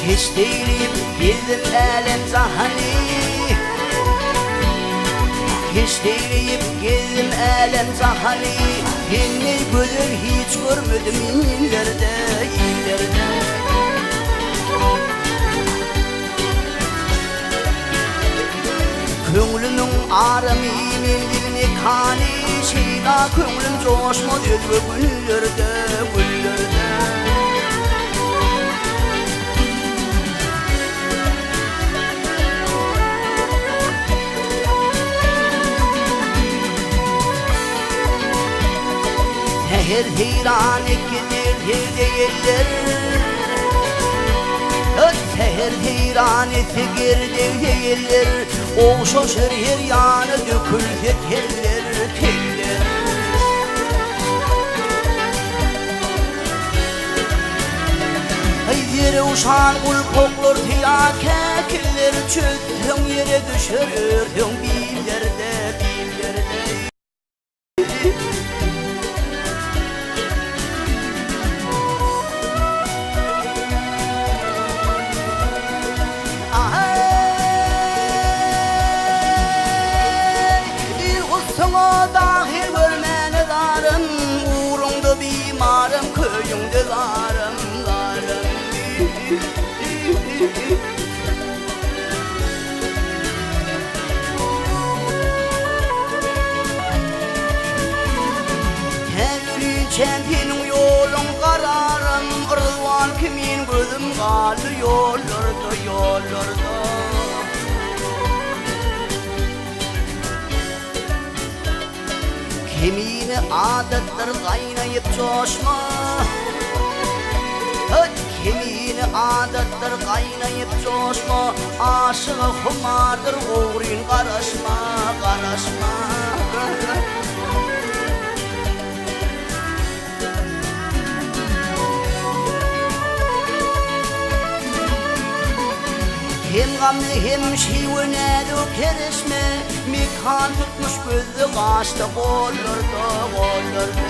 Hiç değilim girdim elem zahani. Hiç değilim girdim elem zahani. Yeni güzel hiç görmedim illerde, illerde. Köngülümün ağrımı mendilini kani. Şeyda köngülüm coşmadı güllerde, güllerde. Her heyran ikidir değiller. Her heyran ikidir değiller. O şoşur her yanı döküldü teller, teller. Yere uşan kul koklar tiya kekiller. Çöktün yere düşürürdün billerde, billerde. Sana dahil görmeni darım, uğrunda bimarım, köyümde zarım, zarım. Her yürüyeceğim yolun kararım, Rıdvan kimin gözüm kaldı yollarda, yollarda. Kemini adetler kaynayıp coşma. Kemini adetler kaynayıp coşma. Aşığı humadır uğrin karışma, karışma. Hem gamlı hem şivine dökeresme. Mikan tutmuş gözü kaçtı kollarda, kollarda.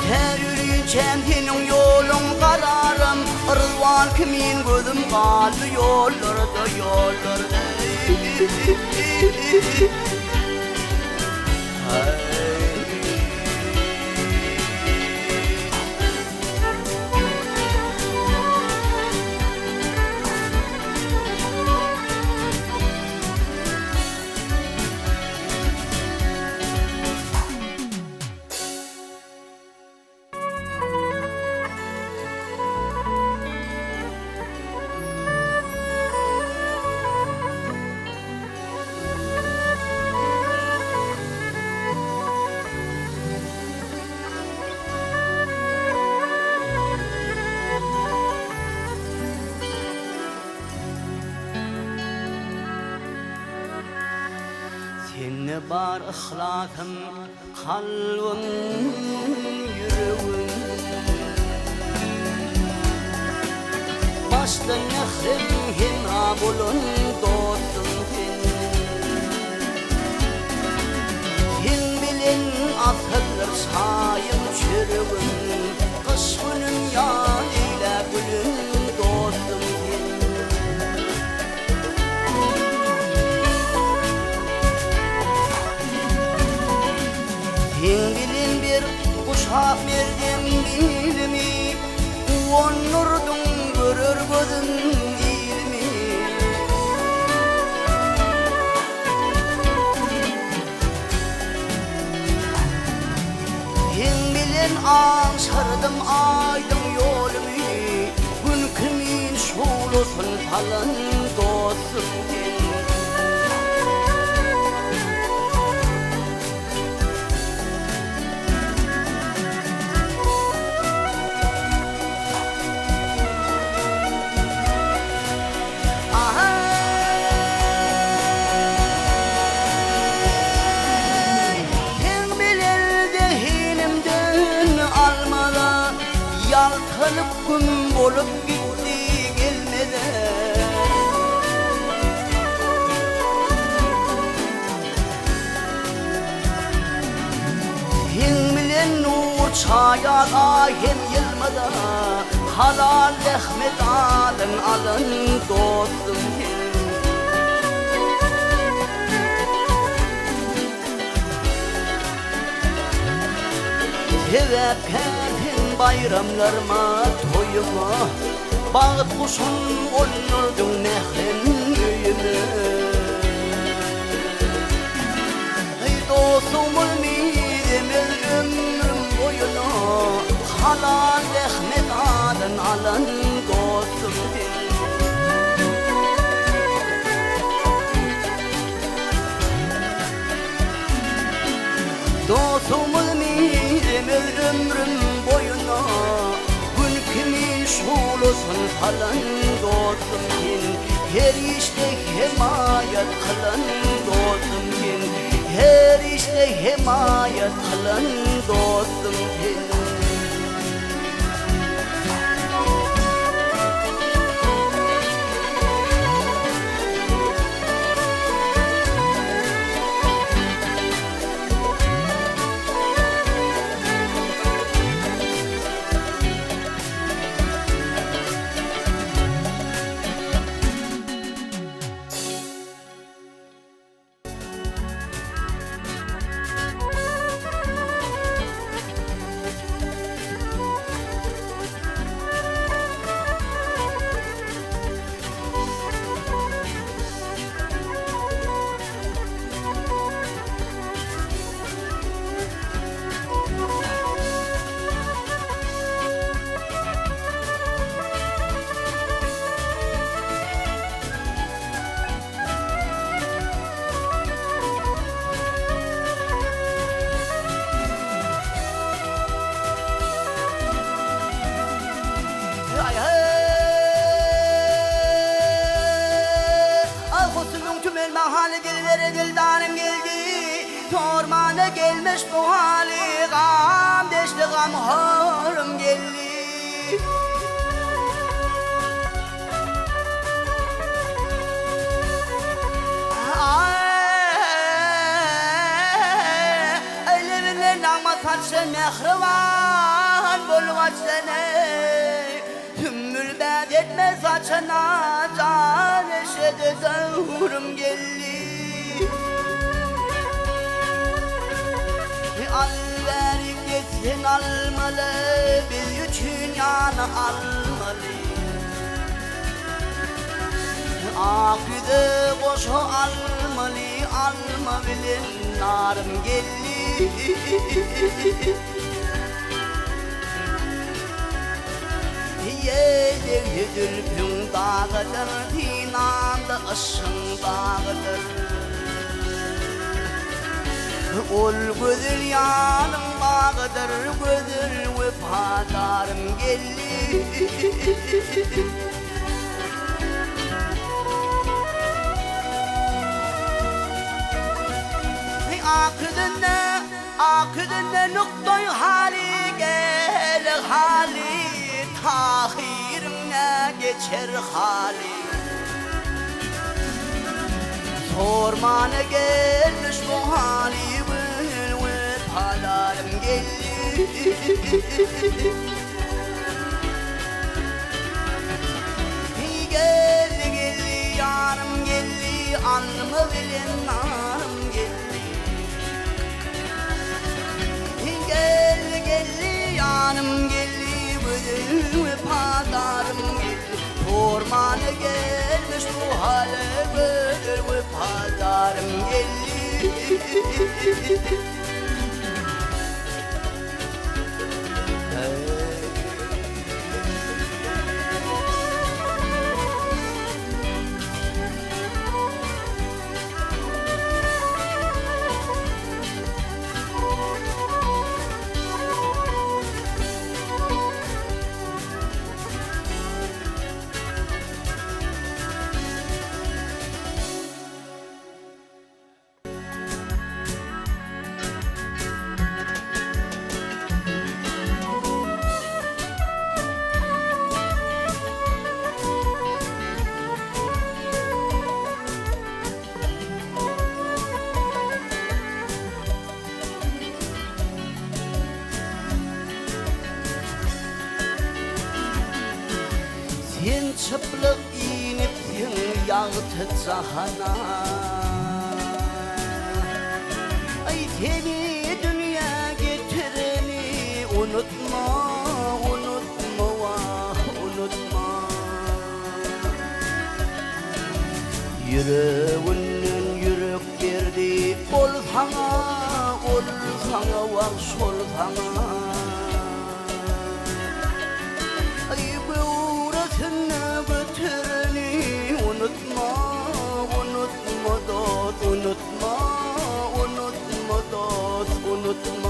Her yürüyeceğim yolun kararım, Rıdvan kimin gözüm kaldı yollarda, yollarda. Seni bar ahlakım, kalbim, yüreğim. Başta nehrim hina bulun dostum sen. Sen bilin akıllar sayım çürüğüm. Kış günüm yan ile gülüm dostum sen. Sen bilin bir kuşak verdim bilimi. Onurdun görür gözün ilmi. Sen bilin ansırdım aydın yolumu. Gün kimin şulusun falan dostum sen. Kim bilir dehinimde Ayrılık gün bolup gitti gelmeden. Hin bilen nur çayala hem yılmada, halal Ahmet alın dostum hin. Tevekketin bayramlarıma toyuma, bağıt kuşun olurdun nehren üyüme. Dostum olmayayım ömrüm boyuna, halal Ahmet alın dostum din. Dostum olmayayım ömrüm boyuna, gün kimin şulusun falan dostum din. Her işte himayet kılan dostum din. Her işte himayet kılan dostum din. Dildarım geldi, ormana gelmiş bu hali, gam deşti gam horum geldi. Ellerinde nama saçı mehrivan bulvaç seni, tümmül bed etme saçına, can eşedi zahurum geldi. Al gitsin almalı, biz üçün yana almalı. Akıdı boşu almalı, alma bilin narım geldi. Yedir gün dağıdır, tinanda ışın dağıdır. Ol gözül yanım bağıdır, gözül vefadarım geldi. Akıdında noktoy hali gelir hali, tahirine geçer hali. Ormana gelmiş bu hali, vefadarım geldi. Geldi yanım geldi, alnımı bilin narım geldi. Geldi yanım geldi, vefadarım geldi. Ormana gelmiş bu hale, vefadarım geldi. çıplak inip yağıtı cahana. Ay seni dünya getireni unutma, unutma, vah unutma. Yüreğinin yürek verdi ol sana vah sol sana. Ay bu uğrasını götüreni unutma, unutma dost, unutma, unutma dost, unutma.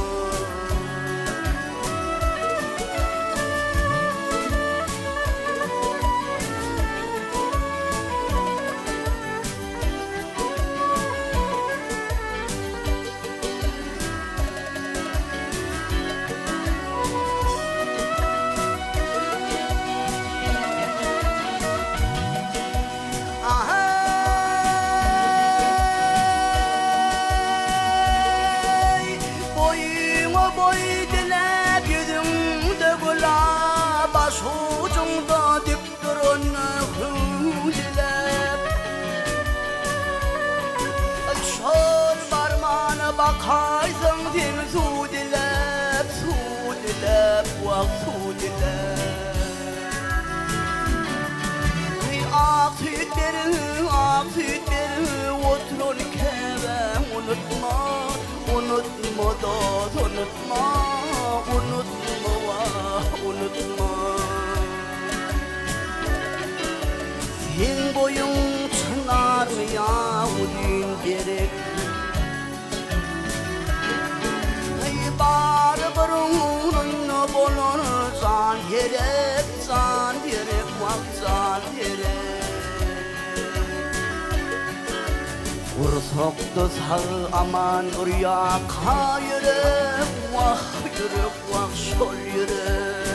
Bakarsın sen su dilep, vah su dilep. Ak sütleri oturun keve unutma, unutma dost, unutma, unutma vah unutma. Sen boyun çınar mı Yahudin gerek? Bar barunun bolon zan yerek, vak zan yerek. Ursakta sağ aman urya ka yürek, vah şol yürek.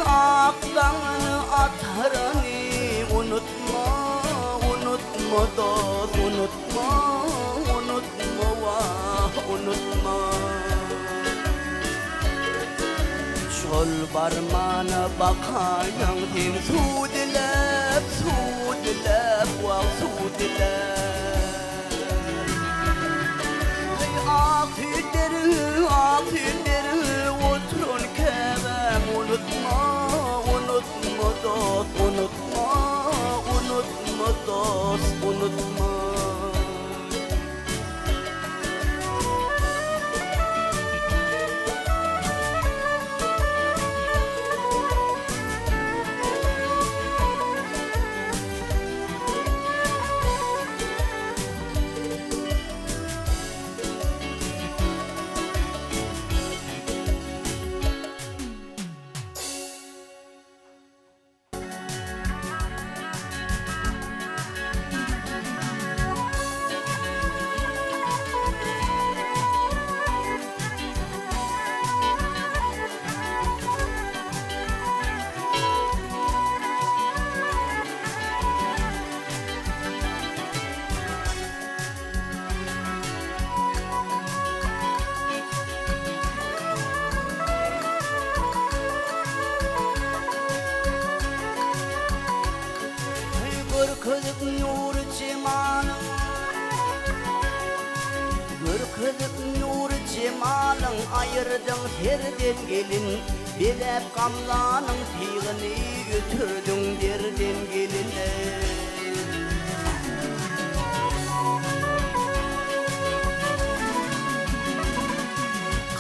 Aklını atarını unutma, unutma dost, unutma, unutma vah unutma. Şol barmana bakayan sen su dilep, vah su dilep. Ak sütleri oturun kevem unutma, unutma dost, unutma, unutma dost, unutma. Kırkızık nur cemalın, kırkızık nur cemalın ayırdın herden gelin. Bilep kamlanın tığını götürdün derden geline.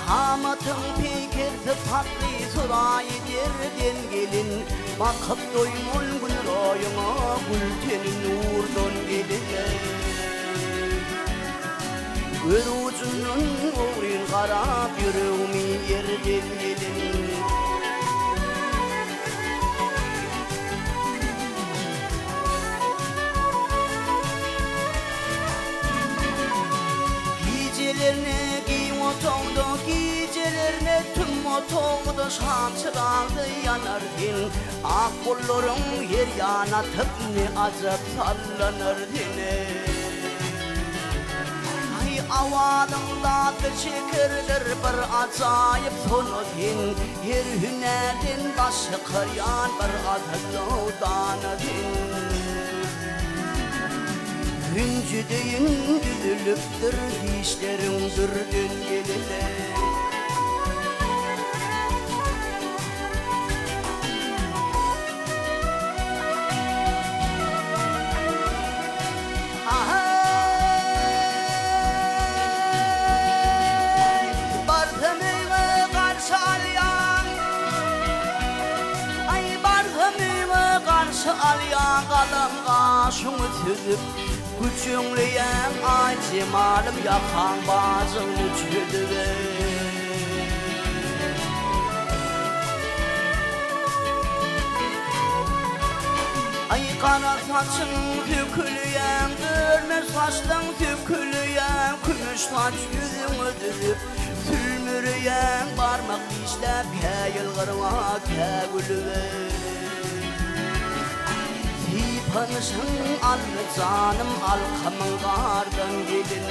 Kamatın pekir sıfatlı surayı derden gelin. Bakıp doymun gül rayına gültenin nurdan geline. Gör ucunun uğrin karab yüreğimi yerden gelin. Gecelerine giy otağda, gecelerine tüm otağda şam çırağında yanardın. Ak kollarım her yana tıp ne azap sallanırdın. Ay avanın tadı şekerdir bir acayip tonodin Her hünerin başı kıryan bir adlı danadin Hüncüdeyin düdülüktür dişlerin dürdün geline Alyan kalınga şunu tüzüp Küçüğünleyen acı malım yakan bazını çüdüve Ay kara saçın tükülüyen Görme saçtan tükülüyen Kümüş saç yüzünü düzüp Sülmürüyen parmak dişler Kayılgırma kagülüve Panışın al canım al kamıngardan gelin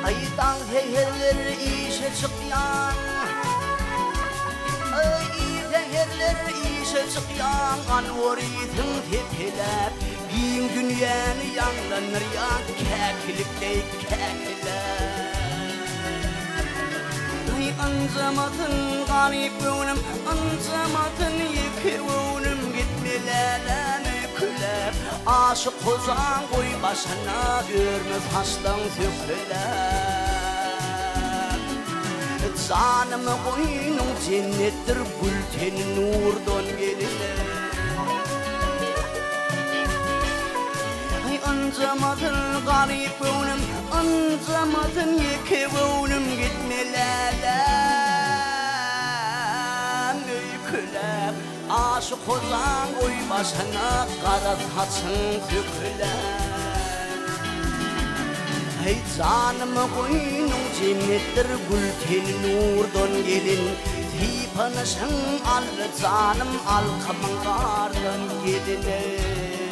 Aydan heyheller işe çıkyan Herler işe çıkyan anvoritin tepeler Bin dünyanı yanlanır yan kekilikte kekiler Ay anzamatın garip önüm Anzamatın yıkı önüm gitmelerden öyküler Aşık kozan koy başına görmez haslan söküler Canımı koynum cennettir bültenin nurdan geline Ay ancamadın garip önüm Ancamadın yeke önüm gitmelerden öyküler Aşık olan koy başına kara saçın döküler Hey canımı koynum cennettir gülten nurdan gelin Tipanışın al canım al kamıngardan gelin